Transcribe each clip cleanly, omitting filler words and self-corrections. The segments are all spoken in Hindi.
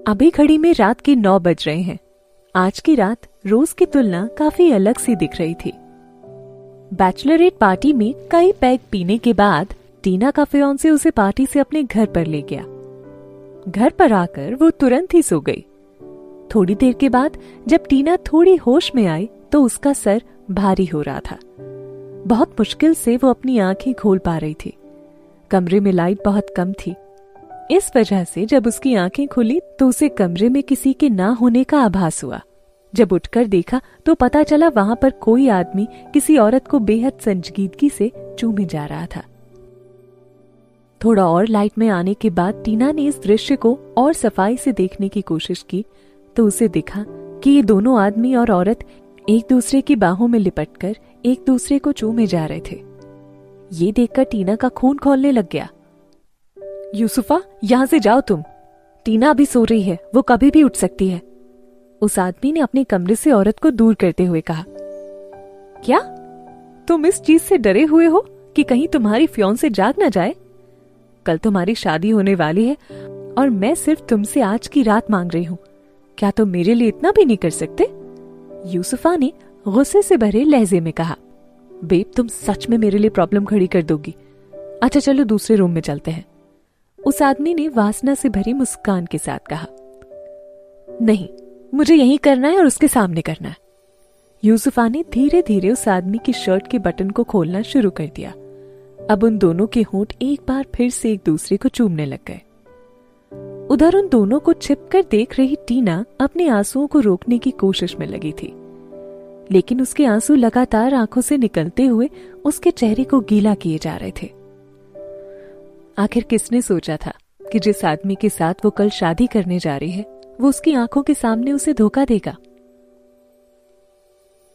अभी घड़ी में रात के 9 बज रहे हैं। आज की रात रोज की तुलना काफी अलग सी दिख रही थी। बैचलरेट पार्टी में कई पैग पीने के बाद टीना का फियांसे उसे पार्टी से अपने घर पर ले गया। घर पर आकर वो तुरंत ही सो गई। थोड़ी देर के बाद जब टीना थोड़ी होश में आई तो उसका सर भारी हो रहा था। बहुत मुश्किल से वो अपनी आंखें खोल पा रही थी। कमरे में लाइट बहुत कम थी। इस वजह से जब उसकी आंखें खुली तो उसे कमरे में किसी के ना होने का आभास हुआ। जब उठकर देखा तो पता चला वहां पर कोई आदमी किसी औरत को बेहद संजीदगी से चूमे जा रहा था। थोड़ा और लाइट में आने के बाद टीना ने इस दृश्य को और सफाई से देखने की कोशिश की तो उसे दिखा कि ये दोनों आदमी और औरत एक दूसरे की बाहों में लिपटकर एक दूसरे को चूमे जा रहे थे। ये देखकर टीना का खून खौलने लग गया। यूसुफा, यहां से जाओ तुम। टीना अभी सो रही है, वो कभी भी उठ सकती है। उस आदमी ने अपने कमरे से औरत को दूर करते हुए कहा। क्या तुम इस चीज से डरे हुए हो कि कहीं तुम्हारी फियांसे जाग ना जाए? कल तुम्हारी शादी होने वाली है और मैं सिर्फ तुमसे आज की रात मांग रही हूं। क्या तुम मेरे लिए इतना भी नहीं कर सकते? यूसुफा ने गुस्से से भरे लहजे में कहा। बेब, तुम सच में मेरे लिए प्रॉब्लम खड़ी कर दोगी। अच्छा चलो दूसरे रूम में चलते हैं। उस आदमी ने वासना से भरी मुस्कान के साथ कहा। नहीं, मुझे यही करना है और उसके सामने करना है। यूसुफा ने धीरे धीरे उस आदमी की शर्ट के बटन को खोलना शुरू कर दिया। अब उन दोनों के होंठ एक बार फिर से एक दूसरे को चूमने लग गए। उधर उन दोनों को छिपकर देख रही टीना अपने आंसुओं को रोकने की कोशिश में लगी थी, लेकिन उसके आंसू लगातार आंखों से निकलते हुए उसके चेहरे को गीला किए जा रहे थे। आखिर किसने सोचा था कि जिस आदमी के साथ वो कल शादी करने जा रही है वो उसकी आंखों के सामने उसे धोखा देगा।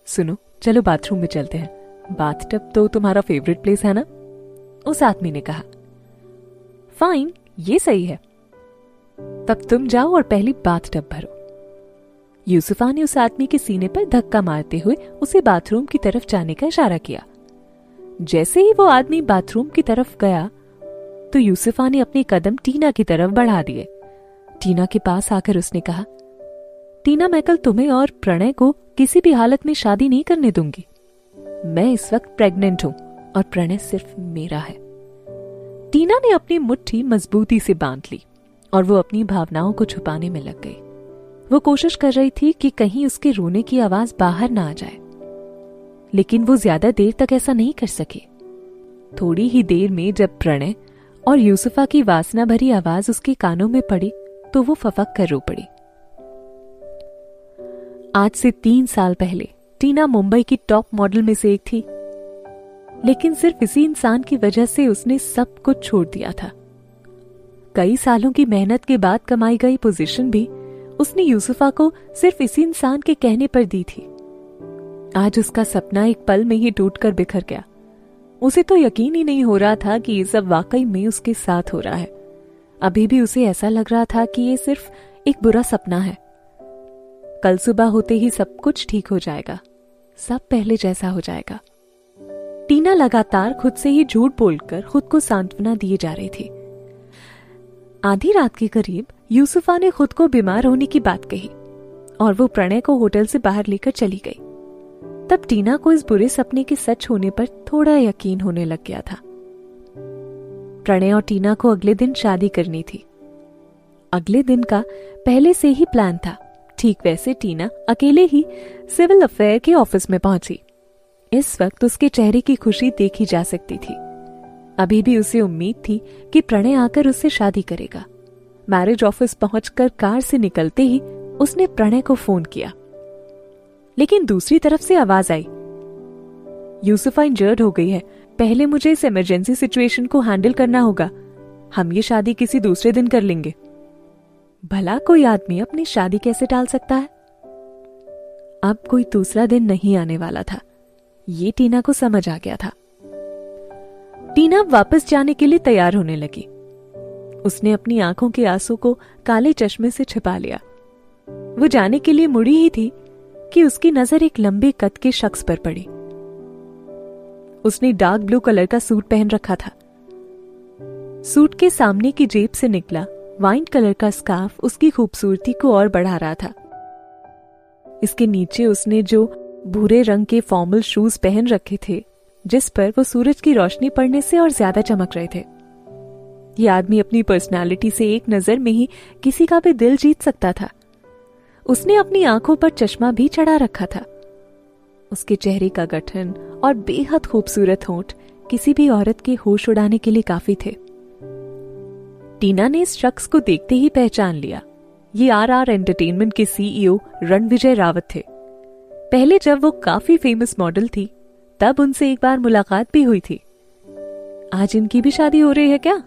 सुनो, चलो बाथरूम में चलते हैं। बाथटब तो तुम्हारा फेवरेट प्लेस है ना? उस आदमी ने कहा। फाइन, ये सही है। तब तुम जाओ और पहली बाथटब भरो। यूसुफा ने उस आदमी के सीने पर धक्का मारते हुए उसे बाथरूम की तरफ जाने का इशारा किया। जैसे ही वो आदमी बाथरूम की तरफ गया तो यूसुफा ने अपने कदम टीना की तरफ बढ़ा दिए। टीना के पास आकर उसने कहा, टीना, मैं कल तुम्हें और प्रणय को किसी भी हालत में शादी नहीं करने दूंगी। मैं इस वक्त प्रेग्नेंट हूं और प्रणय सिर्फ मेरा है। टीना ने अपनी मुट्ठी मजबूती से बांध ली और वो अपनी भावनाओं को छुपाने में लग गई। वो कोशिश कर रही थी कि कहीं उसके रोने की आवाज बाहर ना आ जाए, लेकिन वो ज्यादा देर तक ऐसा नहीं कर सके। थोड़ी ही देर में जब प्रणय और यूसुफा की वासना भरी आवाज उसके कानों में पड़ी तो वो फफक कर रो पड़ी। आज से 3 साल पहले टीना मुंबई की टॉप मॉडल में से एक थी, लेकिन सिर्फ इसी इंसान की वजह से उसने सब कुछ छोड़ दिया था। कई सालों की मेहनत के बाद कमाई गई पोजीशन भी उसने यूसुफा को सिर्फ इसी इंसान के कहने पर दी थी। आज उसका सपना एक पल में ही टूटकर बिखर गया। उसे तो यकीन ही नहीं हो रहा था कि ये सब वाकई में उसके साथ हो रहा है। अभी भी उसे ऐसा लग रहा था कि ये सिर्फ एक बुरा सपना है। कल सुबह होते ही सब कुछ ठीक हो जाएगा, सब पहले जैसा हो जाएगा। टीना लगातार खुद से ही झूठ बोलकर खुद को सांत्वना दिए जा रही थी। आधी रात के करीब यूसुफा ने खुद को बीमार होने की बात कही और वो प्रणय को होटल से बाहर लेकर चली गई। तब टीना को इस बुरे सपने के सच होने पर थोड़ा यकीन होने लग गया था। प्रणय और टीना को अगले दिन शादी करनी थी। अगले दिन का पहले से ही प्लान था। ठीक वैसे टीना अकेले ही सिविल अफेयर के ऑफिस में पहुंची। इस वक्त उसके चेहरे की खुशी देखी जा सकती थी। अभी भी उसे उम्मीद थी कि प्रणय आकर उससे शादी करेगा। मैरिज ऑफिस पहुंचकर कार से निकलते ही उसने प्रणय को फोन किया, लेकिन दूसरी तरफ से आवाज आई, यूसुफा इंजर्ड हो गई है, पहले मुझे इस इमरजेंसी सिचुएशन को हैंडल करना होगा। हम ये शादी किसी दूसरे दिन कर लेंगे। भला कोई आदमी अपनी शादी कैसे टाल सकता है? अब कोई दूसरा दिन नहीं आने वाला था, ये टीना को समझ आ गया था। टीना वापस जाने के लिए तैयार होने लगी। उसने अपनी आंखों के आंसू को काले चश्मे से छिपा लिया। वो जाने के लिए मुड़ी ही थी कि उसकी नजर एक लंबे कद के शख्स पर पड़ी। उसने डार्क ब्लू कलर का सूट पहन रखा था। सूट के सामने की जेब से निकला वाइन कलर का स्कार्फ उसकी खूबसूरती को और बढ़ा रहा था। इसके नीचे उसने जो भूरे रंग के फॉर्मल शूज पहन रखे थे, जिस पर वो सूरज की रोशनी पड़ने से और ज्यादा चमक रहे थे। ये आदमी अपनी पर्सनालिटी से एक नजर में ही किसी का भी दिल जीत सकता था। उसने अपनी आंखों पर चश्मा भी चढ़ा रखा था। उसके चेहरे का गठन और बेहद खूबसूरत होंठ किसी भी औरत के होश उड़ाने के लिए काफी थे। टीना ने इस शख्स को देखते ही पहचान लिया। ये RR एंटरटेनमेंट के CEO रणविजय रावत थे। पहले जब वो काफी फेमस मॉडल थी, तब उनसे एक बार मुलाकात भी हुई थी। आज इनकी भी शादी हो रही है क्या?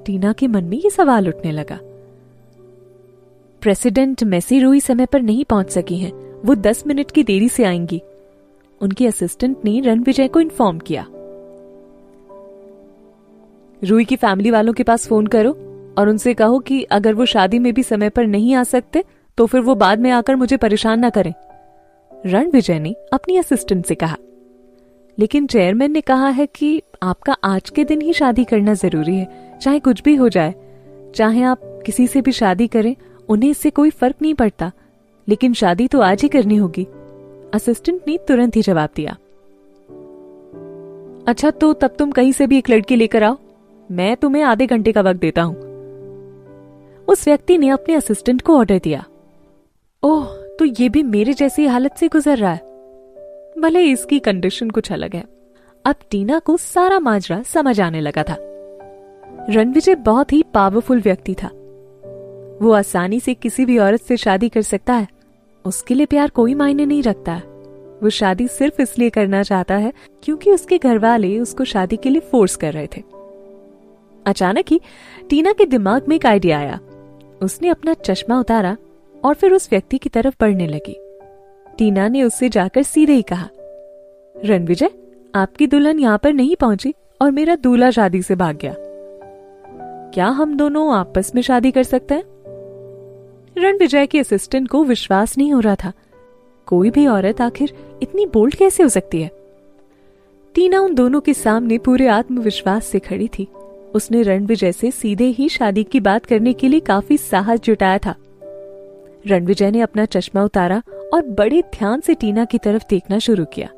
टीना के मन में ये सवाल उठने लगा। प्रेसिडेंट मेसी रूई समय पर नहीं पहुंच सकी हैं। वो 10 मिनट की देरी से आएंगी। उनके असिस्टेंट ने रणविजय को इन्फॉर्म किया। रूई की फैमिली वालों के पास फोन करो और उनसे कहो कि अगर वो शादी में भी समय पर नहीं आ सकते तो फिर वो बाद में आकर मुझे परेशान ना करें, रणविजय ने अपनी असिस्टेंट से कहा। लेकिन चेयरमैन ने कहा है कि आपका आज के दिन ही शादी करना जरूरी है, चाहे कुछ भी हो जाए। चाहे आप किसी से भी शादी करें, उन्हें इससे कोई फर्क नहीं पड़ता, लेकिन शादी तो आज ही करनी होगी, असिस्टेंट ने तुरंत ही जवाब दिया। अच्छा, तो तब तुम कहीं से भी एक लड़की लेकर आओ, मैं तुम्हें आधे घंटे का वक्त देता हूं, उस व्यक्ति ने अपने असिस्टेंट को ऑर्डर दिया। ओह, तो ये भी मेरे जैसी हालत से गुजर रहा है, भले इसकी कंडीशन कुछ अलग है। अब टीना को सारा माजरा समझ आने लगा था। रणविजय बहुत ही पावरफुल व्यक्ति था। वो आसानी से किसी भी औरत से शादी कर सकता है। उसके लिए प्यार कोई मायने नहीं रखता है। वो शादी सिर्फ इसलिए करना चाहता है क्योंकि उसके घर वाले उसको शादी के लिए फोर्स कर रहे थे। अचानक ही टीना के दिमाग में एक आइडिया आया। उसने अपना चश्मा उतारा और फिर उस व्यक्ति की तरफ बढ़ने लगी। टीना ने उससे जाकर सीधे ही कहा, रणविजय, आपकी दुल्हन यहाँ पर नहीं पहुंची और मेरा दूल्हा शादी से भाग गया। क्या हम दोनों आपस में शादी कर सकते हैं? रणविजय के असिस्टेंट को विश्वास नहीं हो रहा था। कोई भी औरत आखिर इतनी बोल्ड कैसे हो सकती है? टीना उन दोनों के सामने पूरे आत्मविश्वास से खड़ी थी। उसने रणविजय से सीधे ही शादी की बात करने के लिए काफी साहस जुटाया था। रणविजय ने अपना चश्मा उतारा और बड़े ध्यान से टीना की तरफ देखना शुरू किया।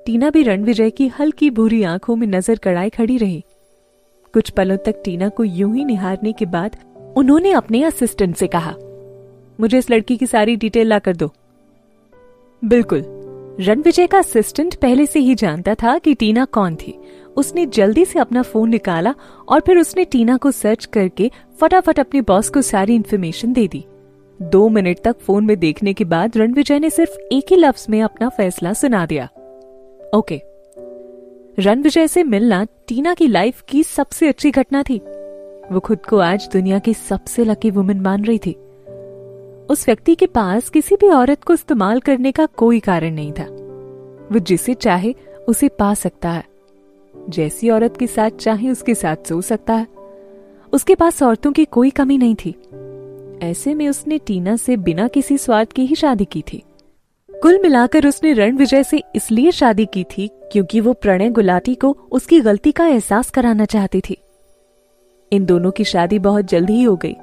टीना भी रणविजय की हल्की भूरी आंखों में नजर गड़ाए खड़ी रही। कुछ पलों तक टीना को यूं ही निहारने के बाद उन्होंने अपने असिस्टेंट से कहा, मुझे इस लड़की की सारी डिटेल ला कर दो। बिल्कुल। रणविजय का असिस्टेंट पहले से ही जानता था कि टीना कौन थी। उसने जल्दी से अपना फोन निकाला और फिर उसने टीना को सर्च करके फटाफट अपने बॉस को सारी इंफॉर्मेशन दे दी। 2 मिनट तक फोन में देखने के बाद रणविजय ने सिर्फ एक ही लफ्ज में अपना फैसला सुना दिया, ओके। रणविजय से मिलना टीना की लाइफ की सबसे अच्छी घटना थी। वो खुद को आज दुनिया की सबसे लकी वुमन मान रही थी। उस व्यक्ति के पास किसी भी औरत को इस्तेमाल करने का कोई कारण नहीं था। वो जिसे चाहे उसे पा सकता है, जैसी औरत के साथ चाहे उसके साथ सो सकता है। उसके पास औरतों की कोई कमी नहीं थी। ऐसे में उसने टीना से बिना किसी स्वार्थ की ही शादी की थी। कुल मिलाकर उसने रणविजय से इसलिए शादी की थी क्योंकि वो प्रणय गुलाटी को उसकी गलती का एहसास कराना चाहती थी। इन दोनों की शादी बहुत जल्दी ही हो गई।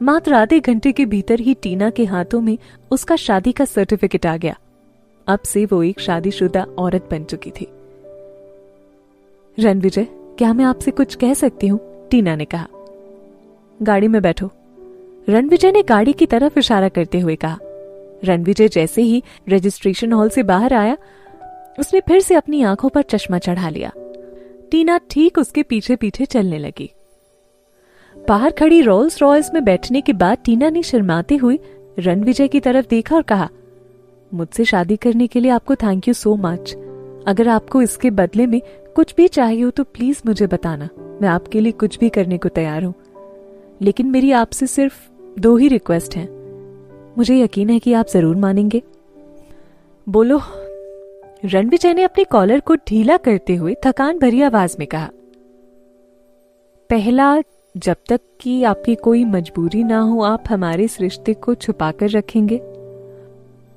मात्र आधे घंटे के भीतर ही टीना के हाथों में उसका शादी का सर्टिफिकेट आ गया। अब से वो एक शादीशुदा औरत बन चुकी थी। रणविजय, क्या मैं आपसे कुछ कह सकती हूँ? टीना ने कहा। गाड़ी में बैठो, रणविजय ने गाड़ी की तरफ इशारा करते हुए कहा। रणविजय जैसे ही रजिस्ट्रेशन हॉल से बाहर आया, उसने फिर से अपनी आंखों पर चश्मा चढ़ा लिया। टीना ठीक उसके पीछे पीछे चलने लगी। बाहर खड़ी रोल्स रॉयल्स में बैठने के बाद टीना ने शर्माते हुए रणविजय की तरफ देखा और कहा, मुझसे शादी करने के लिए आपको थैंक यू सो मच। अगर आपको इसके बदले में कुछ भी चाहिए हो तो प्लीज मुझे बताना, मैं आपके लिए कुछ भी करने को तैयार हूं। लेकिन मेरी आपसे सिर्फ 2 ही रिक्वेस्ट हैं। मुझे यकीन है कि आप जरूर मानेंगे। बोलो, रणविजय ने अपने कॉलर को ढीला करते हुए थकान भरी आवाज में कहा। पहला, जब तक कि आपकी कोई मजबूरी ना हो आप हमारे इस रिश्ते को छुपाकर रखेंगे।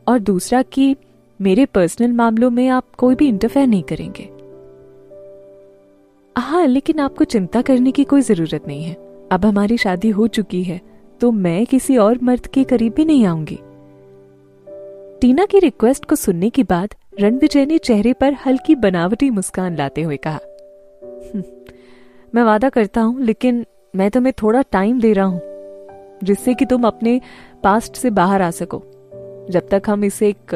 और दूसरा कि मेरे पर्सनल मामलों में आप कोई भी इंटरफेयर नहीं करेंगे। हाँ, लेकिन आपको चिंता करने की कोई जरूरत नहीं है। अब हमारी शादी हो चुकी है तो मैं किसी और मर्द के करीब भी नहीं आऊंगी। टीना की रिक्वेस्ट को सुनने के बाद रणविजय ने चेहरे पर हल्की बनावटी मुस्कान लाते हुए कहा, मैं वादा करता हूं, लेकिन मैं तुम्हें थोड़ा टाइम दे रहा हूं जिससे कि तुम अपने पास्ट से बाहर आ सको। जब तक हम इसे एक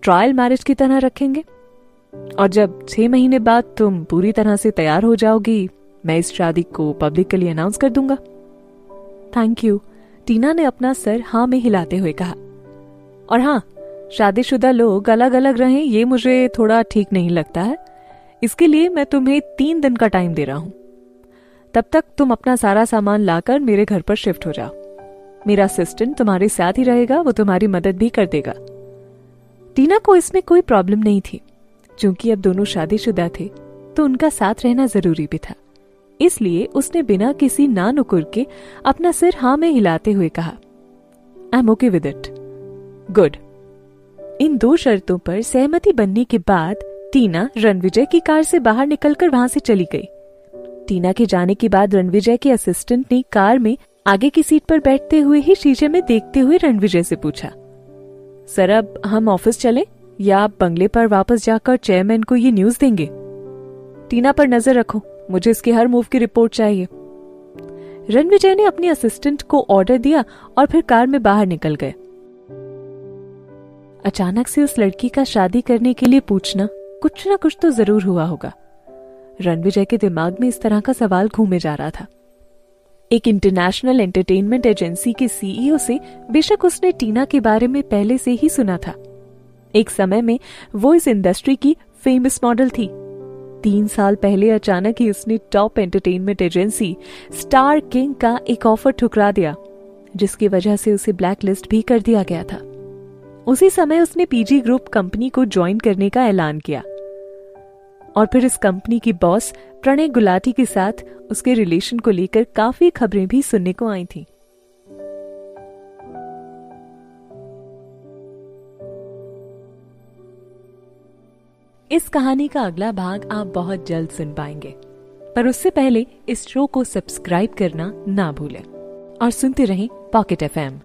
ट्रायल मैरिज की तरह रखेंगे और जब 6 महीने बाद तुम पूरी तरह से तैयार हो जाओगी, मैं इस शादी को पब्लिकली अनाउंस कर दूंगा। थैंक यू, टीना ने अपना सर हाँ में हिलाते हुए कहा। और हाँ, शादीशुदा लोग अलग अलग रहें ये मुझे थोड़ा ठीक नहीं लगता है, इसके लिए मैं तुम्हें 3 दिन का टाइम दे रहा हूं। तब तक तुम अपना सारा सामान लाकर मेरे घर पर शिफ्ट हो जाओ। मेरा असिस्टेंट तुम्हारे साथ ही रहेगा, वो तुम्हारी मदद भी कर देगा। टीना को इसमें कोई प्रॉब्लम नहीं थी, क्योंकि अब दोनों शादीशुदा थे तो उनका साथ रहना जरूरी भी था। इसलिए उसने बिना किसी ना नुकुर के अपना सिर हाँ में हिलाते हुए कहा, I am okay with it. Good. इन 2 शर्तों पर सहमति बनने के बाद टीना रणविजय की कार से बाहर निकलकर वहां से चली गई। टीना के जाने के बाद रणविजय के असिस्टेंट ने कार में आगे की सीट पर बैठते हुए ही शीशे में देखते हुए रणविजय से पूछा, सर अब हम ऑफिस चलें या आप बंगले पर वापस जाकर चेयरमैन को ये न्यूज देंगे? टीना पर नजर रखो, मुझे इसके हर मूव की रिपोर्ट चाहिए। रणविजय ने अपने असिस्टेंट को ऑर्डर दिया और फिर कार में बाहर निकल गए। अचानक से उस लड़की का शादी करने के लिए पूछना कुछ ना कुछ तो जरूर हुआ होगा। रणविजय के दिमाग में इस तरह का सवाल घूमे जा रहा था। एक इंटरनेशनल एंटरटेनमेंट एजेंसी के सीईओ से बेशक उसने टीना के बारे में पहले से ही सुना था। एक समय में वो इस इंडस्ट्री की फेमस मॉडल थी। 3 साल पहले अचानक ही उसने top entertainment agency star king का एक ऑफर ठुकरा दिया, जिसकी वजह से उसे ब्लैक लिस्ट भी कर दिया गया था। उसी समय उसने पीजी ग्रुप कंपनी को ज्वाइन करने का ऐलान किया और फिर इस कंपनी की बॉस प्रणय गुलाटी के साथ उसके रिलेशन को लेकर काफी खबरें भी सुनने को आई थी। इस कहानी का अगला भाग आप बहुत जल्द सुन पाएंगे, पर उससे पहले इस शो को सब्सक्राइब करना ना भूलें और सुनते रहें पॉकेट एफएम।